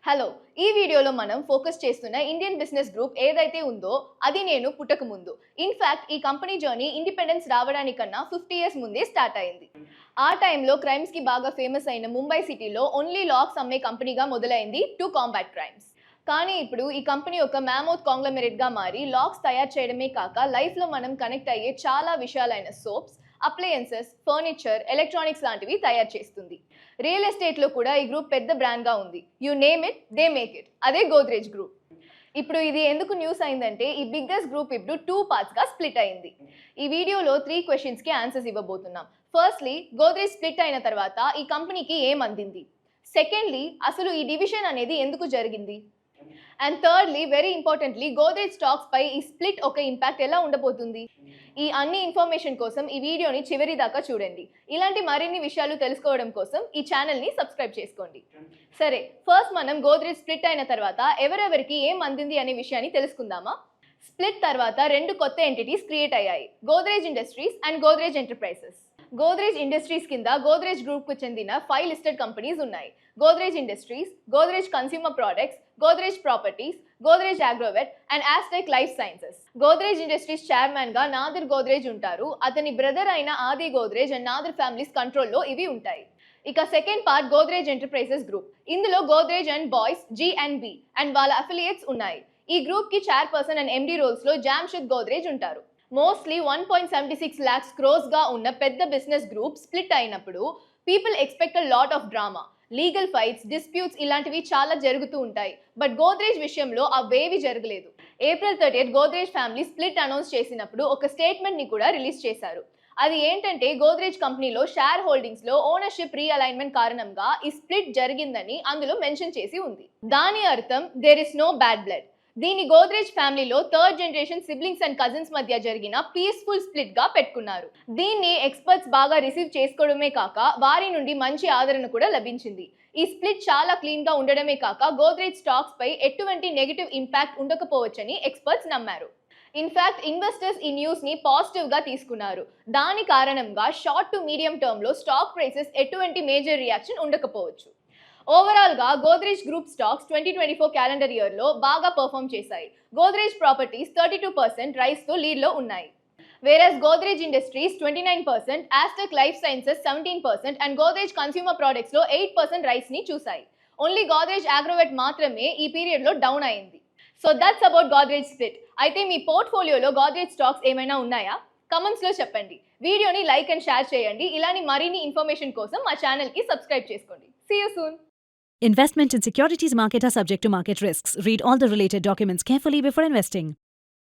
Hello ఈ వీడియోలో మనం ఫోకస్ చేస్తున్న ఇండియన్ బిజినెస్ గ్రూప్ ఏదైతే ఉందో అది నేను పుట్టక ముందు ఇన్ఫాక్ట్ ఈ కంపెనీ జర్నీ ఇండిపెండెన్స్ రావడానికన్నా 50 ఇయర్స్ ముందే స్టార్ట్ అయింది. ఆ టైంలో క్రైమ్స్ కి బాగా ఫేమస్ అయిన ముంబై సిటీలో ఓన్లీ లాక్స్ అమ్మే కంపెనీగా మొదలైంది టు కాంబాట్ క్రైమ్స్. కానీ ఇప్పుడు ఈ కంపెనీ ఒక మ్యామోత్ కాంగ్లమెరేట్ గా మారి లాక్స్ తయారు చేయడమే కాక లైఫ్ లో మనం కనెక్ట్ అయ్యే చాలా విషయాలైన సోప్స్, అప్లయన్సెస్, ఫర్నిచర్, ఎలక్ట్రానిక్స్ లాంటివి తయారు చేస్తుంది. రియల్ ఎస్టేట్ లో కూడా ఈ గ్రూప్ పెద్ద బ్రాండ్ గా ఉంది. You name it, they make it. అదే గోద్రేజ్ గ్రూప్. ఇప్పుడు ఇది ఎందుకు న్యూస్ అయిందంటే ఈ బిగ్గెస్ట్ గ్రూప్ ఇప్పుడు 2 పార్ట్స్ గా స్ప్లిట్ అయింది. ఈ వీడియోలో 3 క్వశ్చన్స్ కి ఆన్సర్స్ ఇవ్వబోతున్నాం. ఫస్ట్లీ, గోద్రేజ్ స్ప్లిట్ అయిన తర్వాత ఈ కంపెనీకి ఏం అందింది? సెకండ్లీ, అసలు ఈ డివిజన్ అనేది ఎందుకు జరిగింది? And thirdly, very importantly, Godrej stocks పై ఈ స్ప్లిట్ ఒక ఇంపాక్ట్ ఎలా ఉండబోతుంది? ఈ అన్ని ఇన్ఫర్మేషన్ కోసం ఈ వీడియోని చివరి దాకా చూడండి. ఇలాంటి మరిన్ని విషయాలు తెలుసుకోవడం కోసం ఈ ఛానల్ని సబ్స్క్రైబ్ చేసుకోండి. సరే, ఫస్ట్ మనం గోద్రేజ్ స్ప్లిట్ అయిన తర్వాత ఎవరెవరికి ఏం అందింది అనే విషయాన్ని తెలుసుకుందామా? స్ప్లిట్ తర్వాత 2 కొత్త ఎంటిటీస్ క్రియేట్ అయ్యాయి, Godrej industries and Godrej enterprises. Godrej industries కింద గోద్రేజ్ గ్రూప్ కు చెందిన 5 లిస్టెడ్ కంపెనీస్ ఉన్నాయి. Godrej industries, Godrej consumer products, Godrej properties, Godrej Agrovet and Astec life sciences. Godrej industries chairman గా నాదిర్ గోద్రేజ్ ఉంటారు. అతని బ్రదర్ అయిన ఆది గోద్రేజ్ అండ్ నాదిర్ ఫ్యామిలీస్ కంట్రోల్లో ఇవి ఉంటాయి. ఇక second part Godrej enterprises group. ఇందులో Godrej and Boyce, G&B and వాళ్ళ అఫిలియేట్స్ ఉన్నాయి. ఈ గ్రూప్ కి చైర్పర్సన్ అండ్ MD రోల్స్ లో జామ్షెద్ గోద్రేజ్ ఉంటారు. మోస్ట్లీ 1.76 lakhs క్రోస్ గా ఉన్న పెద్ద బిజినెస్ గ్రూప్ స్ప్లిట్ అయినప్పుడు people expect a lot of drama, legal fights, disputes ఇలాంటివి చాలా జరుగుతూ ఉంటాయి. బట్ గోద్రేజ్ విషయంలో అవేవి జరగలేదు. April 30 Godrej family split announce చేసినప్పుడు ఒక స్టేట్మెంట్ ని కూడా రిలీజ్ చేశారు. అది ఏంటంటే గోద్రేజ్ కంపెనీలో షేర్ హోల్డింగ్స్ లో ఓనర్షిప్ రీఅలైన్మెంట్ కారణంగా ఈ స్ప్లిట్ జరిగిందని అందులో మెన్షన్ చేసి ఉంది. దాని అర్థం there is no bad blood. దీని గోద్రేజ్ ఫ్యామిలీలో 3rd generation siblings and cousins మధ్య జరిగిన పీస్ఫుల్ స్ప్లిట్ గా పెట్టుకున్నారు. దీన్ని ఎక్స్పర్ట్స్ బాగా రిసీవ్ చేసుకోవడమే కాక వారి నుండి మంచి ఆదరణ కూడా లభించింది. ఈ స్ప్లిట్ చాలా క్లీన్ గా ఉండడమే కాక గోద్రేజ్ స్టాక్స్ పై ఎటువంటి నెగటివ్ ఇంపాక్ట్ ఉండకపోవచ్చని ఎక్స్పర్ట్స్ నమ్మారు. ఇన్ఫాక్ట్ ఇన్వెస్టర్స్ ఈ న్యూస్ ని పాజిటివ్ గా తీసుకున్నారు. దాని కారణంగా షార్ట్ టు మీడియం టర్మ్ లో స్టాక్ ప్రైసెస్ ఎటువంటి మేజర్ రియాక్షన్ ఉండకపోవచ్చు. ఓవరాల్ గా Godrej group stocks 2024 calendar year లో బాగా పర్ఫామ్ చేశాయి. గోద్రేజ్ ప్రాపర్టీస్ 32% రైస్ తో లీడ్ లో ఉన్నాయి. Whereas Godrej industries 29%, Astec life sciences 17% and Godrej consumer products లో 8% రైస్ ని చూసాయి. ఓన్లీ గోద్రేజ్ అగ్రోవెట్ మాత్రమే ఈ పీరియడ్ లో డౌన్ అయింది. So that's about Godrej split. అయితే మీ పోర్ట్ఫోలియోలో గోద్రేజ్ స్టాక్స్ ఏమైనా ఉన్నాయా? కమెంట్స్ లో చెప్పండి. వీడియోని లైక్ అండ్ షేర్ చేయండి. ఇలాంటి మరిన్ని ఇన్ఫర్మేషన్ కోసం మా ఛానల్ కి సబ్స్క్రైబ్ చేసుకోండి. See you soon. Investment in securities market are subject to market risks. Read all the related documents carefully before investing.